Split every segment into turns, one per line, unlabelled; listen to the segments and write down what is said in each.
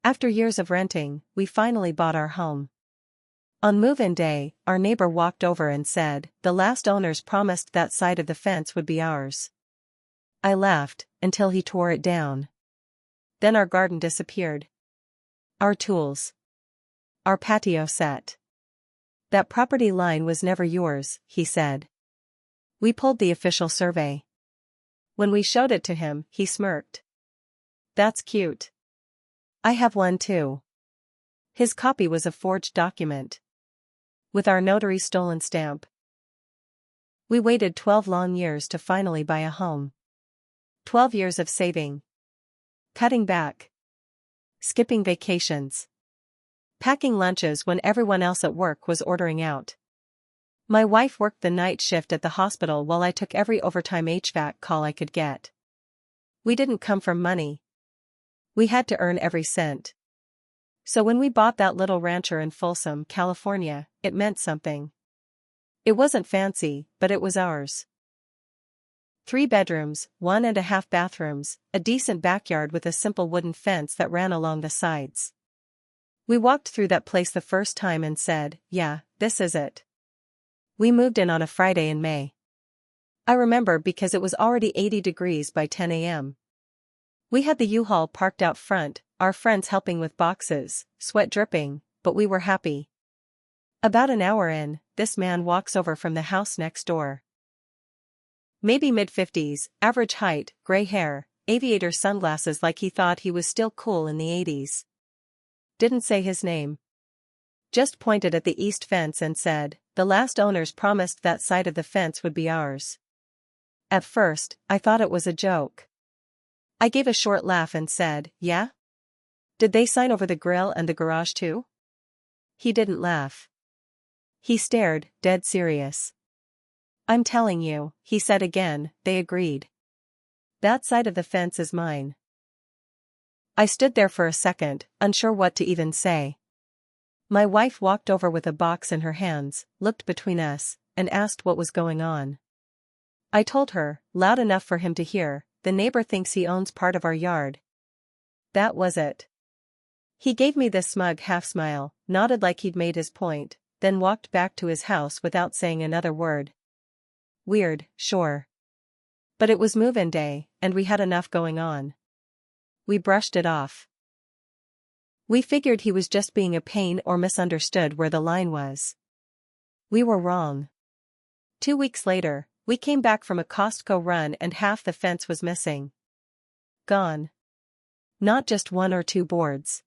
After years of renting, we finally bought our home. On move-in day, our neighbor walked over and said, "The last owners promised that side of the fence would be ours." I laughed, until he tore it down. Then our garden disappeared. Our tools. Our patio set. "That property line was never yours," he said. We pulled the official survey. When we showed it to him, he smirked. "That's cute. I have one too." His copy was a forged document. With our notary stolen stamp. We waited 12 long years to finally buy a home. 12 years of saving. Cutting back. Skipping vacations. Packing lunches when everyone else at work was ordering out. My wife worked the night shift at the hospital while I took every overtime HVAC call I could get. We didn't come from money. We had to earn every cent. So when we bought that little rancher in Folsom, California, it meant something. It wasn't fancy, but it was ours. 3 bedrooms, 1.5 bathrooms, a decent backyard with a simple wooden fence that ran along the sides. We walked through that place the first time and said, "Yeah, this is it." We moved in on a Friday in May. I remember because it was already 80 degrees by 10 a.m. We had the U-Haul parked out front, our friends helping with boxes, sweat dripping, but we were happy. About an hour in, this man walks over from the house next door. Maybe mid-50s, average height, gray hair, aviator sunglasses like he thought he was still cool in the 80s. Didn't say his name. Just pointed at the east fence and said, "The last owners promised that side of the fence would be ours." At first, I thought it was a joke. I gave a short laugh and said, "Yeah? Did they sign over the grill and the garage too?" He didn't laugh. He stared, dead serious. "I'm telling you," he said again. They agreed. "That side of the fence is mine." I stood there for a second, unsure what to even say. My wife walked over with a box in her hands, looked between us, and asked what was going on. I told her, loud enough for him to hear, "The neighbor thinks he owns part of our yard." That was it. He gave me this smug half-smile, nodded like he'd made his point, then walked back to his house without saying another word. Weird, sure. But it was move-in day, and we had enough going on. We brushed it off. We figured he was just being a pain or misunderstood where the line was. We were wrong. 2 weeks later, we came back from a Costco run and half the fence was missing. Gone. Not just 1 or 2 boards.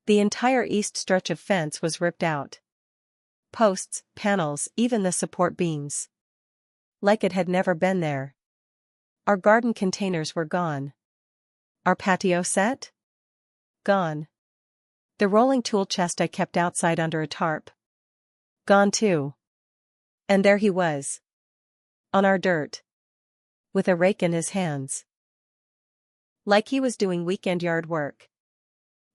The entire east stretch of fence was ripped out. Posts, panels, even the support beams. Like it had never been there. Our garden containers were gone. Our patio set? Gone. The rolling tool chest I kept outside under a tarp. Gone too. And there he was. On our dirt. With a rake in his hands. Like he was doing weekend yard work.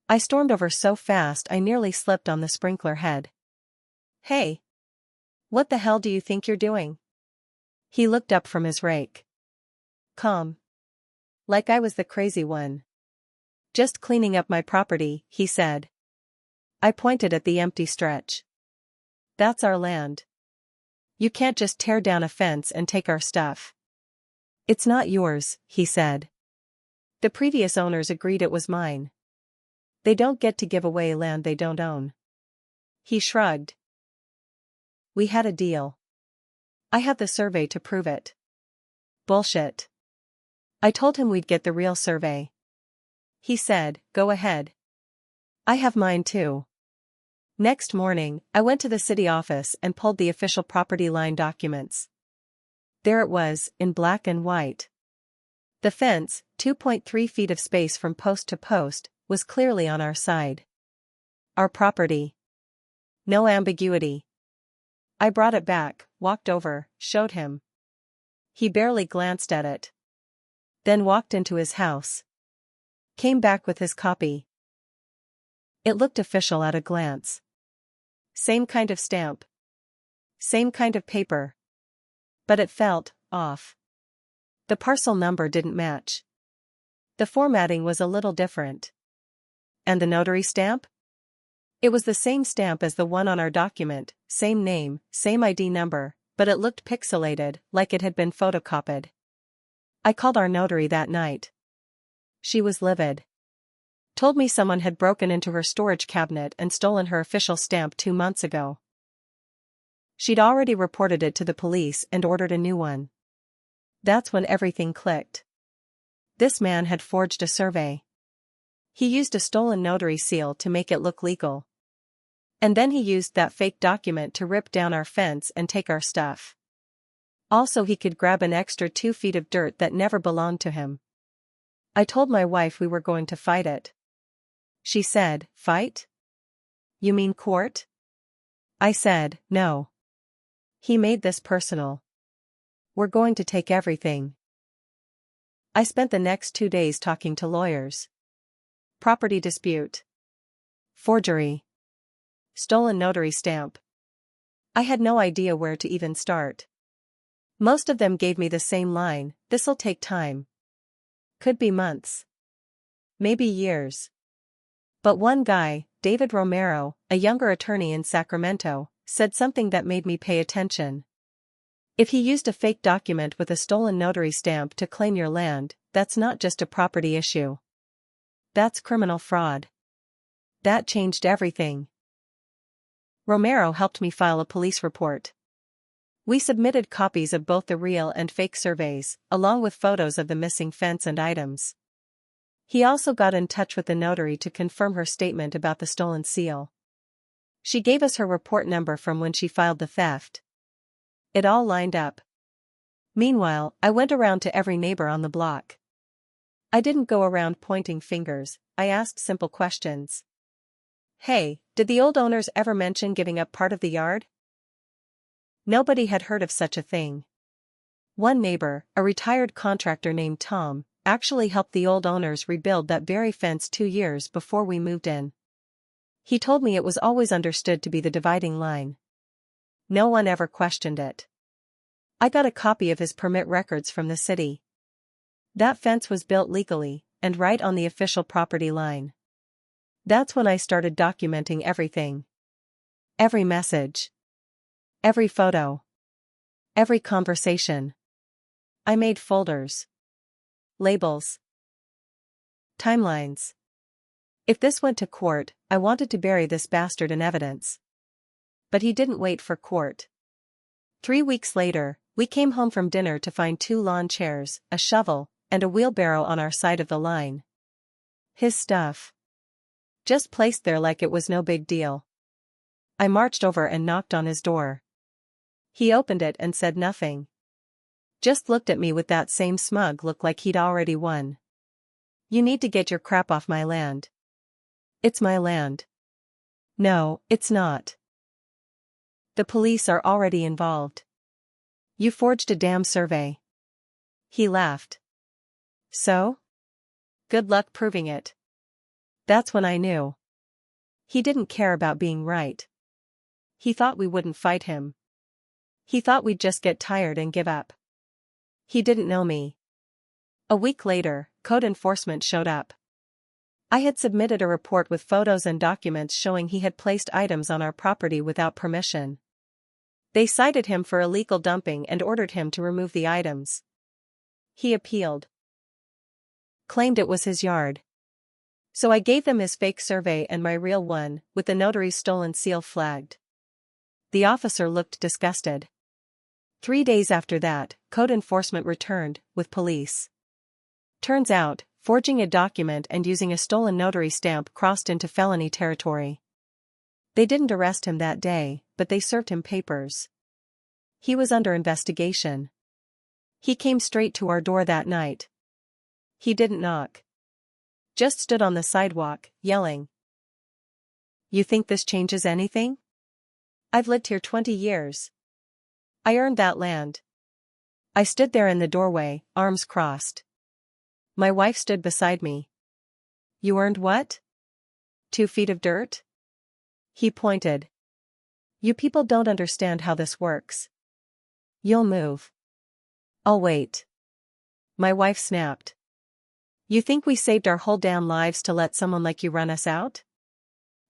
I stormed over so fast I nearly slipped on the sprinkler head. "Hey! What the hell do you think you're doing?" He looked up from his rake. Calm. Like I was the crazy one. "Just cleaning up my property," he said. I pointed at the empty stretch. "That's our land. You can't just tear down a fence and take our stuff." "It's not yours," he said. "The previous owners agreed it was mine. They don't get to give away land they don't own." He shrugged. "We had a deal. I have the survey to prove it." "Bullshit." I told him we'd get the real survey. He said, "Go ahead. I have mine too." Next morning, I went to the city office and pulled the official property line documents. There it was, in black and white. The fence, 2.3 feet of space from post to post, was clearly on our side. Our property. No ambiguity. I brought it back, walked over, showed him. He barely glanced at it. Then walked into his house. Came back with his copy. It looked official at a glance. Same kind of stamp. Same kind of paper. But it felt off. The parcel number didn't match. The formatting was a little different. And the notary stamp? It was the same stamp as the one on our document, same name, same ID number, but it looked pixelated, like it had been photocopied. I called our notary that night. She was livid. Told me someone had broken into her storage cabinet and stolen her official stamp 2 months ago. She'd already reported it to the police and ordered a new one. That's when everything clicked. This man had forged a survey. He used a stolen notary seal to make it look legal. And then he used that fake document to rip down our fence and take our stuff. Also, he could grab an extra 2 feet of dirt that never belonged to him. I told my wife we were going to fight it. She said, "Fight? You mean court?" I said, "No. He made this personal. We're going to take everything." I spent the next 2 days talking to lawyers. Property dispute. Forgery. Stolen notary stamp. I had no idea where to even start. Most of them gave me the same line, "This'll take time." Could be months. Maybe years. But one guy, David Romero, a younger attorney in Sacramento, said something that made me pay attention. If he used a fake document with a stolen notary stamp to claim your land, that's not just a property issue. That's criminal fraud. That changed everything. Romero helped me file a police report. We submitted copies of both the real and fake surveys, along with photos of the missing fence and items. He also got in touch with the notary to confirm her statement about the stolen seal. She gave us her report number from when she filed the theft. It all lined up. Meanwhile, I went around to every neighbor on the block. I didn't go around pointing fingers, I asked simple questions. Hey, did the old owners ever mention giving up part of the yard? Nobody had heard of such a thing. One neighbor, a retired contractor named Tom, actually helped the old owners rebuild that very fence 2 years before we moved in. He told me it was always understood to be the dividing line. No one ever questioned it. I got a copy of his permit records from the city. That fence was built legally, and right on the official property line. That's when I started documenting everything. Every message. Every photo. Every conversation. I made folders. Labels. Timelines. If this went to court, I wanted to bury this bastard in evidence. But he didn't wait for court. 3 weeks later, we came home from dinner to find 2 lawn chairs, a shovel, and a wheelbarrow on our side of the line. His stuff. Just placed there like it was no big deal. I marched over and knocked on his door. He opened it and said nothing. Just looked at me with that same smug look like he'd already won. "You need to get your crap off my land." "It's my land." "No, it's not. The police are already involved. You forged a damn survey." He laughed. "So? Good luck proving it." That's when I knew. He didn't care about being right. He thought we wouldn't fight him. He thought we'd just get tired and give up. He didn't know me. A week later, code enforcement showed up. I had submitted a report with photos and documents showing he had placed items on our property without permission. They cited him for illegal dumping and ordered him to remove the items. He appealed. Claimed it was his yard. So I gave them his fake survey and my real one, with the notary's stolen seal flagged. The officer looked disgusted. 3 days after that, code enforcement returned, with police. Turns out, forging a document and using a stolen notary stamp crossed into felony territory. They didn't arrest him that day, but they served him papers. He was under investigation. He came straight to our door that night. He didn't knock. Just stood on the sidewalk, yelling. "You think this changes anything? I've lived here 20 years. I earned that land." I stood there in the doorway, arms crossed. My wife stood beside me. "You earned what? 2 feet of dirt?" He pointed. "You people don't understand how this works. You'll move." "I'll wait." My wife snapped. You think we saved our whole damn lives to let someone like you run us out?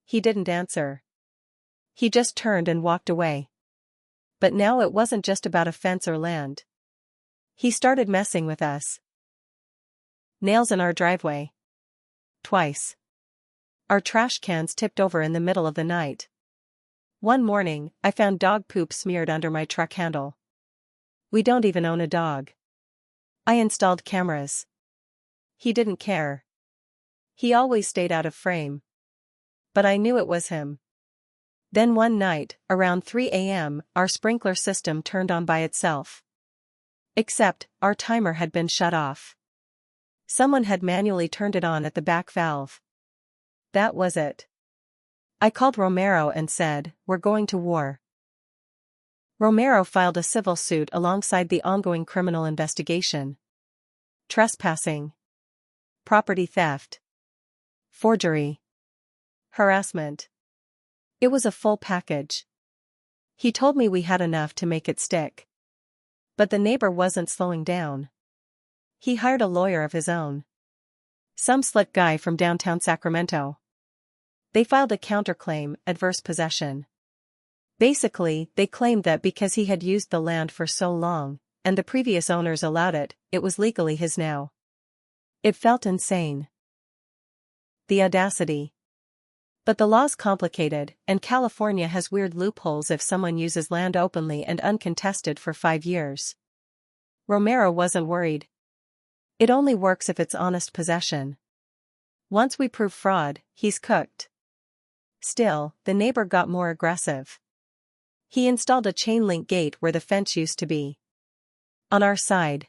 He didn't answer. He just turned and walked away. But now it wasn't just about a fence or land. He started messing with us. Nails in our driveway. Twice. Our trash cans tipped over in the middle of the night. One morning, I found dog poop smeared under my truck handle. We don't even own a dog. I installed cameras. He didn't care. He always stayed out of frame. But I knew it was him. Then one night, around 3 a.m., our sprinkler system turned on by itself. Except, our timer had been shut off. Someone had manually turned it on at the back valve. That was it. I called Romero and said, "We're going to war." Romero filed a civil suit alongside the ongoing criminal investigation. Trespassing. Property theft. Forgery. Harassment. It was a full package. He told me we had enough to make it stick. But the neighbor wasn't slowing down. He hired a lawyer of his own. Some slick guy from downtown Sacramento. They filed a counterclaim, adverse possession. Basically, they claimed that because he had used the land for so long, and the previous owners allowed it, it was legally his now. It felt insane. The audacity. But the law's complicated, and California has weird loopholes if someone uses land openly and uncontested for 5 years. Romero wasn't worried. It only works if it's honest possession. Once we prove fraud, he's cooked. Still, the neighbor got more aggressive. He installed a chain-link gate where the fence used to be. On our side.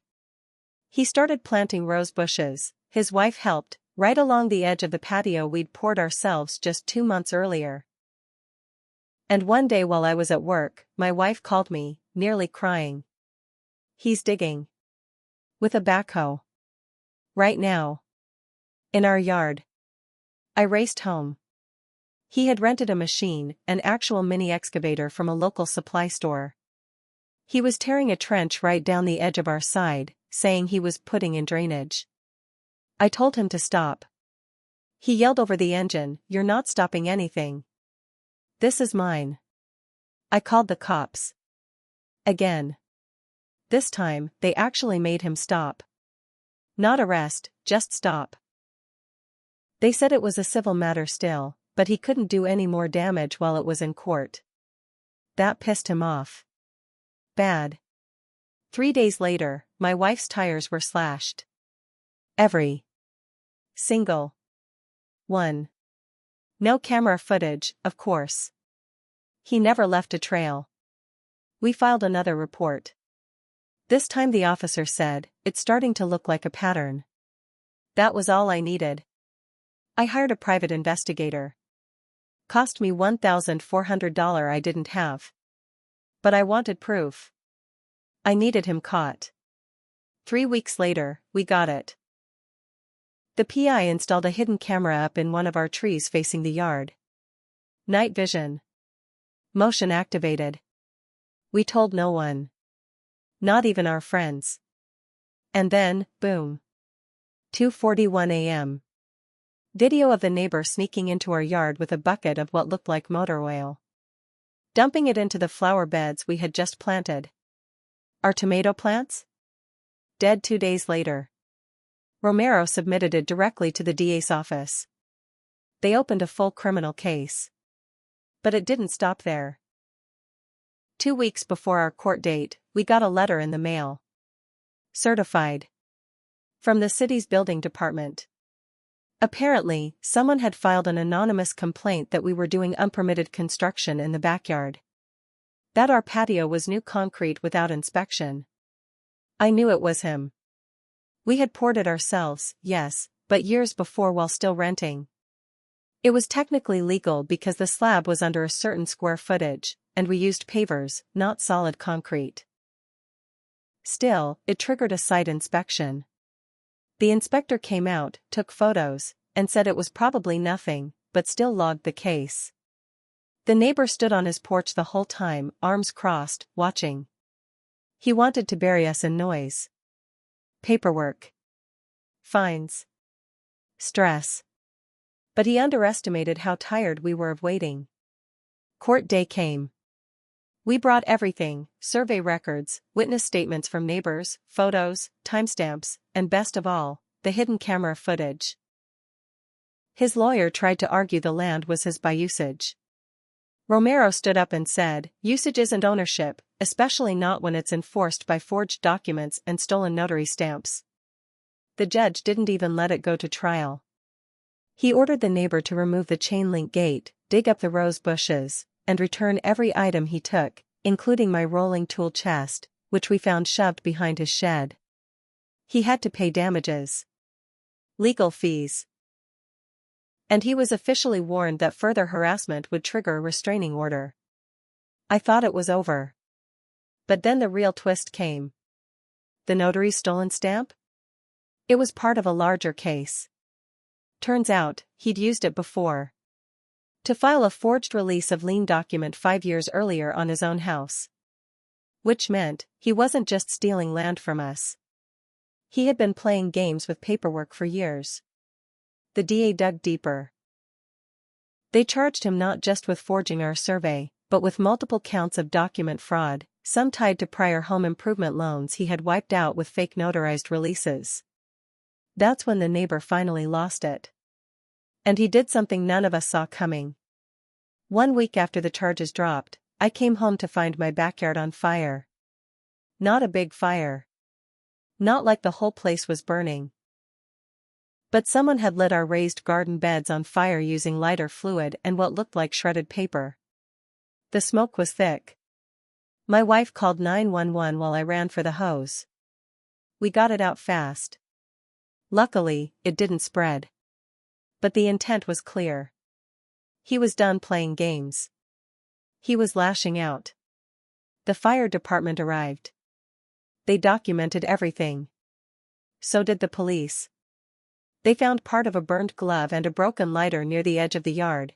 He started planting rose bushes, his wife helped, right along the edge of the patio we'd poured ourselves just 2 months earlier. And one day while I was at work, my wife called me, nearly crying. "He's digging. With a backhoe. Right now. In our yard." I raced home. He had rented a machine, an actual mini excavator from a local supply store. He was tearing a trench right down the edge of our side, saying he was putting in drainage. I told him to stop. He yelled over the engine, "You're not stopping anything. This is mine." I called the cops. Again. This time, they actually made him stop. Not arrest, just stop. They said it was a civil matter still, but he couldn't do any more damage while it was in court. That pissed him off. Bad. 3 days later, my wife's tires were slashed. Every single one. No camera footage, of course. He never left a trail. We filed another report. This time the officer said, "It's starting to look like a pattern." That was all I needed. I hired a private investigator. Cost me $1,400 I didn't have. But I wanted proof. I needed him caught. 3 weeks later, we got it. The PI installed a hidden camera up in one of our trees facing the yard. Night vision. Motion activated. We told no one. Not even our friends. And then, boom. 2:41 a.m. Video of the neighbor sneaking into our yard with a bucket of what looked like motor oil. Dumping it into the flower beds we had just planted. Our tomato plants? Dead 2 days later. Romero submitted it directly to the DA's office. They opened a full criminal case. But it didn't stop there. 2 weeks before our court date, we got a letter in the mail. Certified. From the city's building department. Apparently, someone had filed an anonymous complaint that we were doing unpermitted construction in the backyard. That our patio was new concrete without inspection. I knew it was him. We had poured it ourselves, yes, but years before while still renting. It was technically legal because the slab was under a certain square footage, and we used pavers, not solid concrete. Still, it triggered a site inspection. The inspector came out, took photos, and said it was probably nothing, but still logged the case. The neighbor stood on his porch the whole time, arms crossed, watching. He wanted to bury us in noise. Paperwork. Fines. stress. But he underestimated how tired we were of waiting. Court day came. We brought everything: survey records, witness statements from neighbors, photos, timestamps, and best of all, the hidden camera footage. His lawyer tried to argue the land was his by usage. Romero stood up and said, "Usage isn't ownership, especially not when it's enforced by forged documents and stolen notary stamps." The judge didn't even let it go to trial. He ordered the neighbor to remove the chain-link gate, dig up the rose bushes, and return every item he took, including my rolling tool chest, which we found shoved behind his shed. He had to pay damages, legal fees, and he was officially warned that further harassment would trigger a restraining order. I thought it was over. But then the real twist came. The notary's stolen stamp? It was part of a larger case. Turns out, he'd used it before to file a forged release of lien document 5 years earlier on his own house. Which meant, he wasn't just stealing land from us. He had been playing games with paperwork for years. The DA dug deeper. They charged him not just with forging our survey, but with multiple counts of document fraud, some tied to prior home improvement loans he had wiped out with fake notarized releases. That's when the neighbor finally lost it. And he did something none of us saw coming. 1 week after the charges dropped, I came home to find my backyard on fire. Not a big fire. Not like the whole place was burning. But someone had lit our raised garden beds on fire using lighter fluid and what looked like shredded paper. The smoke was thick. My wife called 911 while I ran for the hose. We got it out fast. Luckily, it didn't spread. But the intent was clear. He was done playing games. He was lashing out. The fire department arrived. They documented everything. So did the police. They found part of a burned glove and a broken lighter near the edge of the yard.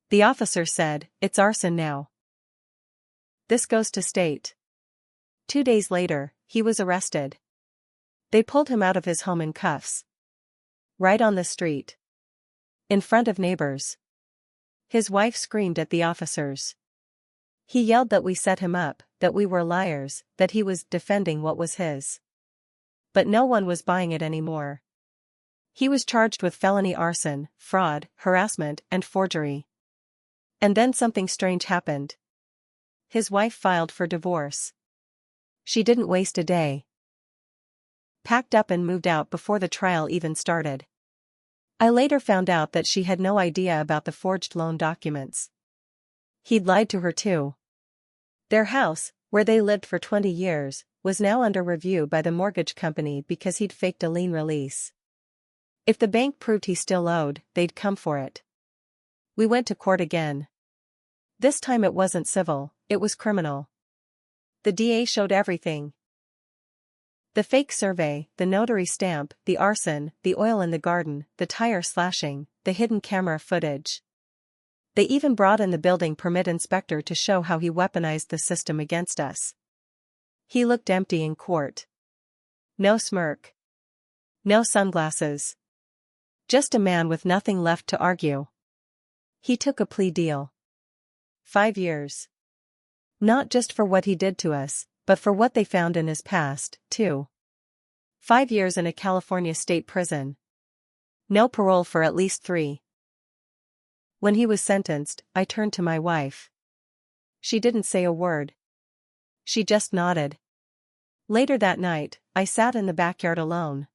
The officer said, "It's arson now." This goes to state. 2 days later, he was arrested. They pulled him out of his home in cuffs. Right on the street. In front of neighbors. His wife screamed at the officers. He yelled that we set him up, that we were liars, that he was defending what was his. But no one was buying it anymore. He was charged with felony arson, fraud, harassment, and forgery. And then something strange happened. His wife filed for divorce. She didn't waste a day. Packed up and moved out before the trial even started. I later found out that she had no idea about the forged loan documents. He'd lied to her too. Their house, where they lived for 20 years, was now under review by the mortgage company because he'd faked a lien release. If the bank proved he still owed, they'd come for it. We went to court again. This time it wasn't civil, it was criminal. The DA showed everything. The fake survey, the notary stamp, the arson, the oil in the garden, the tire slashing, the hidden camera footage. They even brought in the building permit inspector to show how he weaponized the system against us. He looked empty in court. No smirk. No sunglasses. Just a man with nothing left to argue. He took a plea deal. 5 years. Not just for what he did to us, but for what they found in his past, too. 5 years in a California state prison. No parole for at least 3. When he was sentenced, I turned to my wife. She didn't say a word. She just nodded. Later that night, I sat in the backyard alone.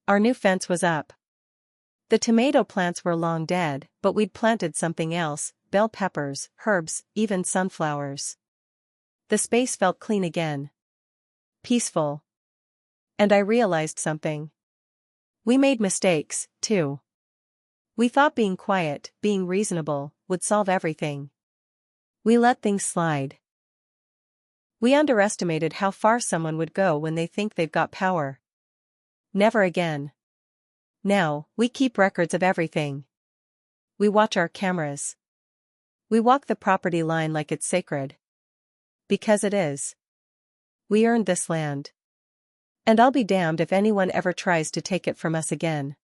Our new fence was up. The tomato plants were long dead, but we'd planted something else: bell peppers, herbs, even sunflowers. The space felt clean again. Peaceful. And I realized something. We made mistakes, too. We thought being quiet, being reasonable, would solve everything. We let things slide. We underestimated how far someone would go when they think they've got power. Never again. Now, we keep records of everything. We watch our cameras. We walk the property line like it's sacred. Because it is. We earned this land. And I'll be damned if anyone ever tries to take it from us again.